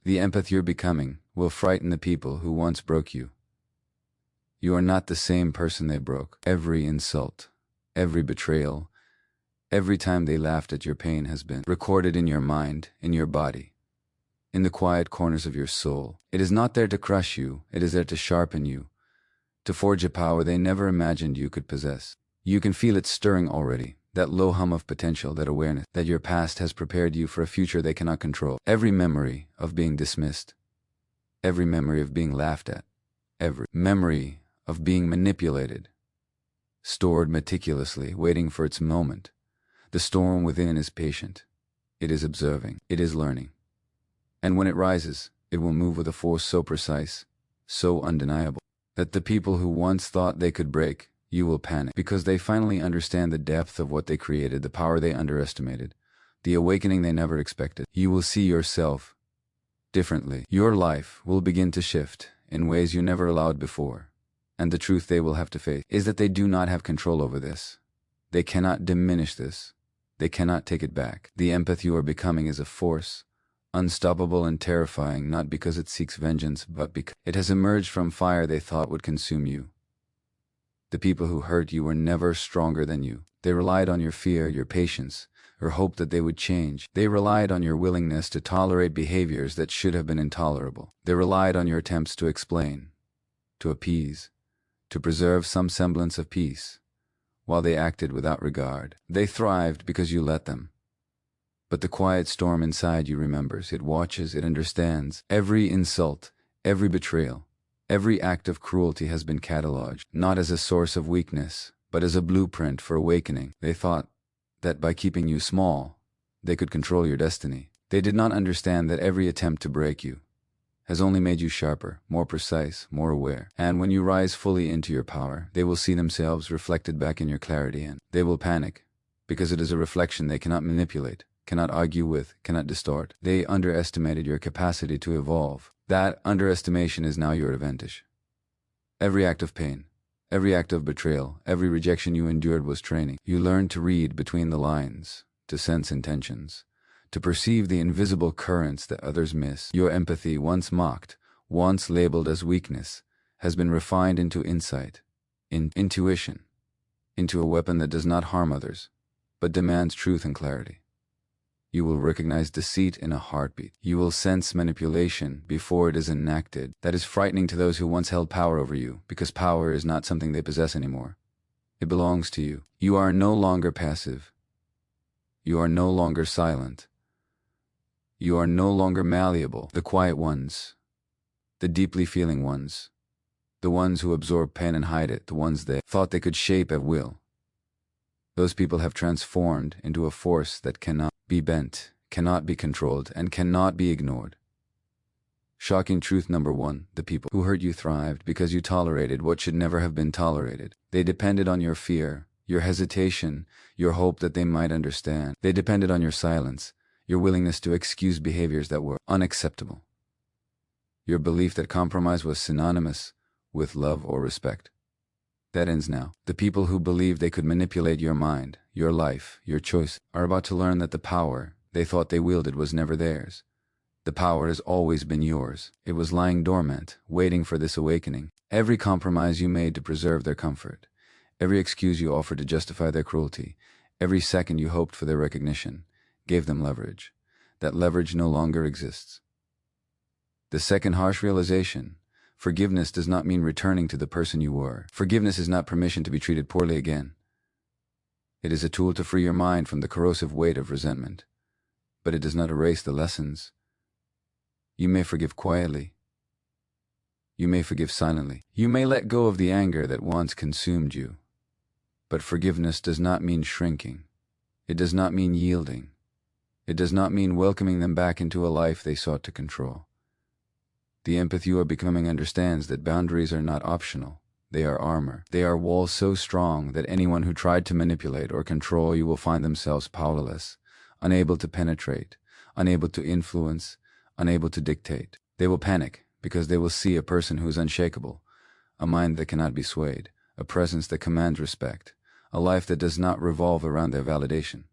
The empath you're becoming will frighten the people who once broke you. You are not the same person they broke. Every insult, every betrayal, every time they laughed at your pain has been recorded in your mind, in your body, in the quiet corners of your soul. It is not there to crush you, it is there to sharpen you, to forge a power they never imagined you could possess. You can feel it stirring already, that low hum of potential, that awareness that your past has prepared you for a future they cannot control. Every memory of being dismissed, every memory of being laughed at, every memory of being manipulated, stored meticulously, waiting for its moment. The storm within is patient. It is observing. It is learning. And when it rises, it will move with a force so precise, so undeniable, that the people who once thought they could break you will panic, because they finally understand the depth of what they created, the power they underestimated, the awakening they never expected. You will see yourself differently. Your life will begin to shift in ways you never allowed before. And the truth they will have to face is that they do not have control over this. They cannot diminish this. They cannot take it back. The empath you are becoming is a force, unstoppable and terrifying, not because it seeks vengeance, but because it has emerged from fire they thought would consume you. The people who hurt you were never stronger than you. They relied on your fear, your patience, or hope that they would change. They relied on your willingness to tolerate behaviors that should have been intolerable. They relied on your attempts to explain, to appease, to preserve some semblance of peace, while they acted without regard. They thrived because you let them. But the quiet storm inside you remembers, it watches, it understands. Every insult, every betrayal, every act of cruelty has been catalogued, not as a source of weakness, but as a blueprint for awakening. They thought that by keeping you small, they could control your destiny. They did not understand that every attempt to break you has only made you sharper, more precise, more aware. And when you rise fully into your power, they will see themselves reflected back in your clarity, and they will panic, because it is a reflection they cannot manipulate, cannot argue with, cannot distort. They underestimated your capacity to evolve. That underestimation is now your advantage. Every act of pain, every act of betrayal, every rejection you endured was training. You learned to read between the lines, to sense intentions, to perceive the invisible currents that others miss. Your empathy, once mocked, once labeled as weakness, has been refined into insight, intuition, into a weapon that does not harm others, but demands truth and clarity. You will recognize deceit in a heartbeat. You will sense manipulation before it is enacted. That is frightening to those who once held power over you, because power is not something they possess anymore. It belongs to you. You are no longer passive. You are no longer silent. You are no longer malleable. The quiet ones, the deeply feeling ones, the ones who absorb pain and hide it, the ones they thought they could shape at will. Those people have transformed into a force that cannot be bent, cannot be controlled, and cannot be ignored. Shocking truth number one: the people who hurt you thrived because you tolerated what should never have been tolerated. They depended on your fear, your hesitation, your hope that they might understand. They depended on your silence, your willingness to excuse behaviors that were unacceptable, your belief that compromise was synonymous with love or respect. That ends now. The people who believed they could manipulate your mind, your life, your choice, are about to learn that the power they thought they wielded was never theirs. The power has always been yours. It was lying dormant, waiting for this awakening. Every compromise you made to preserve their comfort, every excuse you offered to justify their cruelty, every second you hoped for their recognition, gave them leverage. That leverage no longer exists. The second harsh realization: forgiveness does not mean returning to the person you were. Forgiveness is not permission to be treated poorly again. It is a tool to free your mind from the corrosive weight of resentment. But it does not erase the lessons. You may forgive quietly. You may forgive silently. You may let go of the anger that once consumed you. But forgiveness does not mean shrinking. It does not mean yielding. It does not mean welcoming them back into a life they sought to control. The empath you are becoming understands that boundaries are not optional. They are armor. They are walls so strong that anyone who tried to manipulate or control you will find themselves powerless, unable to penetrate, unable to influence, unable to dictate. They will panic because they will see a person who is unshakable, a mind that cannot be swayed, a presence that commands respect, a life that does not revolve around their validation.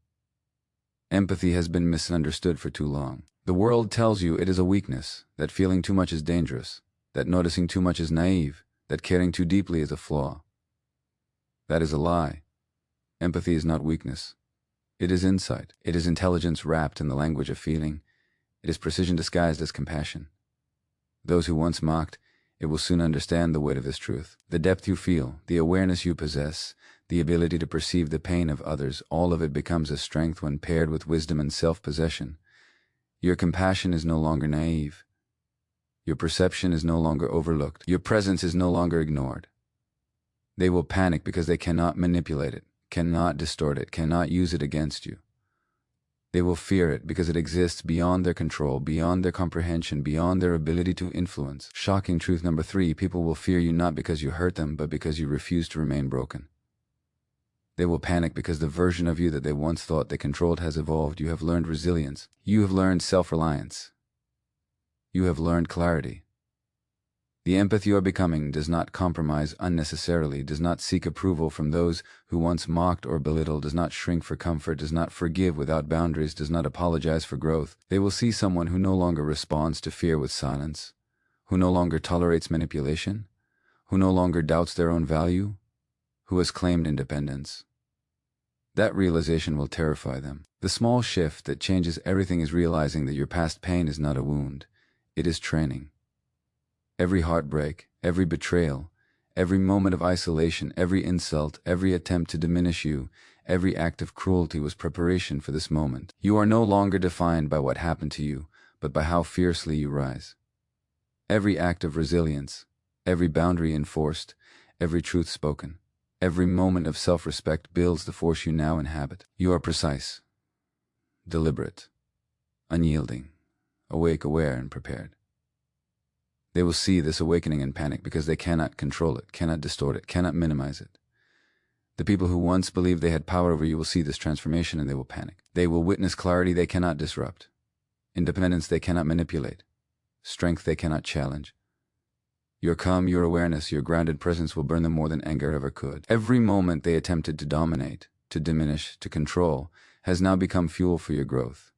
Empathy has been misunderstood for too long. The world tells you it is a weakness, that feeling too much is dangerous, that noticing too much is naive, that caring too deeply is a flaw. That is a lie. Empathy is not weakness. It is insight. It is intelligence wrapped in the language of feeling. It is precision disguised as compassion. Those who once mocked, it will soon understand the weight of this truth. The depth you feel, the awareness you possess, the ability to perceive the pain of others, all of it becomes a strength when paired with wisdom and self-possession. Your compassion is no longer naive. Your perception is no longer overlooked. Your presence is no longer ignored. They will panic because they cannot manipulate it, cannot distort it, cannot use it against you. They will fear it because it exists beyond their control, beyond their comprehension, beyond their ability to influence. Shocking truth number 3, people will fear you not because you hurt them, but because you refuse to remain broken. They will panic because the version of you that they once thought they controlled has evolved. You have learned resilience. You have learned self-reliance. You have learned clarity. The empath you are becoming does not compromise unnecessarily, does not seek approval from those who once mocked or belittled, does not shrink for comfort, does not forgive without boundaries, does not apologize for growth. They will see someone who no longer responds to fear with silence, who no longer tolerates manipulation, who no longer doubts their own value, who has claimed independence. That realization will terrify them. The small shift that changes everything is realizing that your past pain is not a wound. It is training. Every heartbreak, every betrayal, every moment of isolation, every insult, every attempt to diminish you, every act of cruelty was preparation for this moment. You are no longer defined by what happened to you, but by how fiercely you rise. Every act of resilience, every boundary enforced, every truth spoken, every moment of self-respect builds the force you now inhabit. You are precise, deliberate, unyielding, awake, aware, and prepared. They will see this awakening and panic because they cannot control it, cannot distort it, cannot minimize it. The people who once believed they had power over you will see this transformation and they will panic. They will witness clarity they cannot disrupt, independence they cannot manipulate, strength they cannot challenge. Your calm, your awareness, your grounded presence will burn them more than anger ever could. Every moment they attempted to dominate, to diminish, to control, has now become fuel for your growth.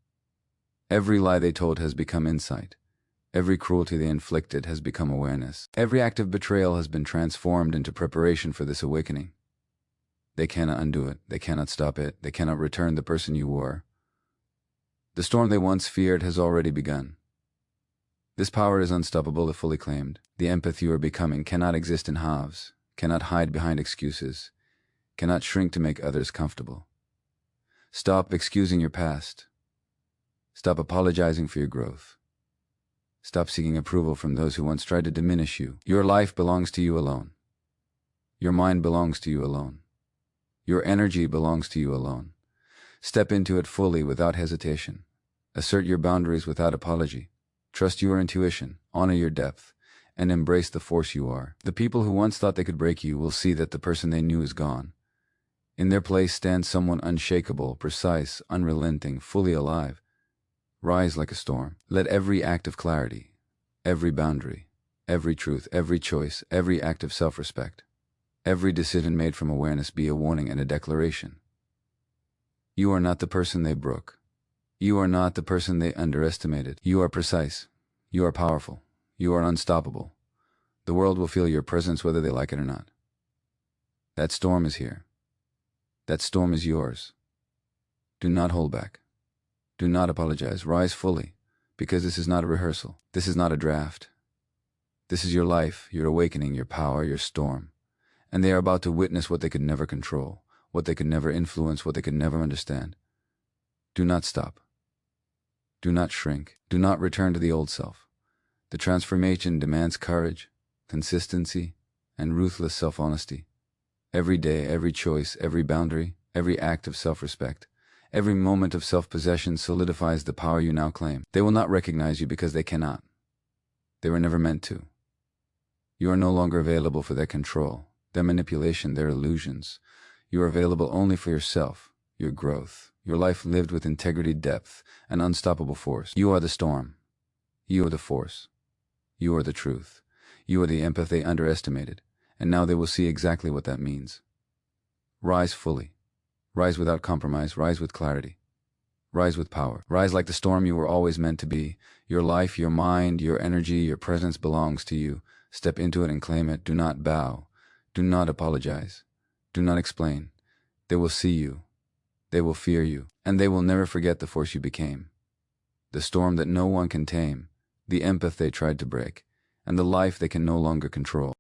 Every lie they told has become insight. Every cruelty they inflicted has become awareness. Every act of betrayal has been transformed into preparation for this awakening. They cannot undo it. They cannot stop it. They cannot return the person you were. The storm they once feared has already begun. This power is unstoppable if fully claimed. The empath you are becoming cannot exist in halves, cannot hide behind excuses, cannot shrink to make others comfortable. Stop excusing your past. Stop apologizing for your growth. Stop seeking approval from those who once tried to diminish you. Your life belongs to you alone. Your mind belongs to you alone. Your energy belongs to you alone. Step into it fully without hesitation. Assert your boundaries without apology. Trust your intuition, honor your depth, and embrace the force you are. The people who once thought they could break you will see that the person they knew is gone. In their place stands someone unshakable, precise, unrelenting, fully alive. Rise like a storm. Let every act of clarity, every boundary, every truth, every choice, every act of self-respect, every decision made from awareness be a warning and a declaration. You are not the person they broke. You are not the person they underestimated. You are precise. You are powerful. You are unstoppable. The world will feel your presence whether they like it or not. That storm is here. That storm is yours. Do not hold back. Do not apologize. Rise fully, because this is not a rehearsal. This is not a draft. This is your life, your awakening, your power, your storm. And they are about to witness what they could never control, what they could never influence, what they could never understand. Do not stop. Do not shrink. Do not return to the old self. The transformation demands courage, consistency, and ruthless self-honesty. Every day, every choice, every boundary, every act of self-respect, every moment of self-possession solidifies the power you now claim. They will not recognize you because they cannot. They were never meant to. You are no longer available for their control, their manipulation, their illusions. You are available only for yourself, your growth, your life lived with integrity, depth, and unstoppable force. You are the storm. You are the force. You are the truth. You are the empath they underestimated, and now they will see exactly what that means. Rise fully. Rise without compromise. Rise with clarity. Rise with power. Rise like the storm you were always meant to be. Your life, your mind, your energy, your presence belongs to you. Step into it and claim it. Do not bow. Do not apologize. Do not explain. They will see you. They will fear you. And they will never forget the force you became. The storm that no one can tame. The empath they tried to break. And the life they can no longer control.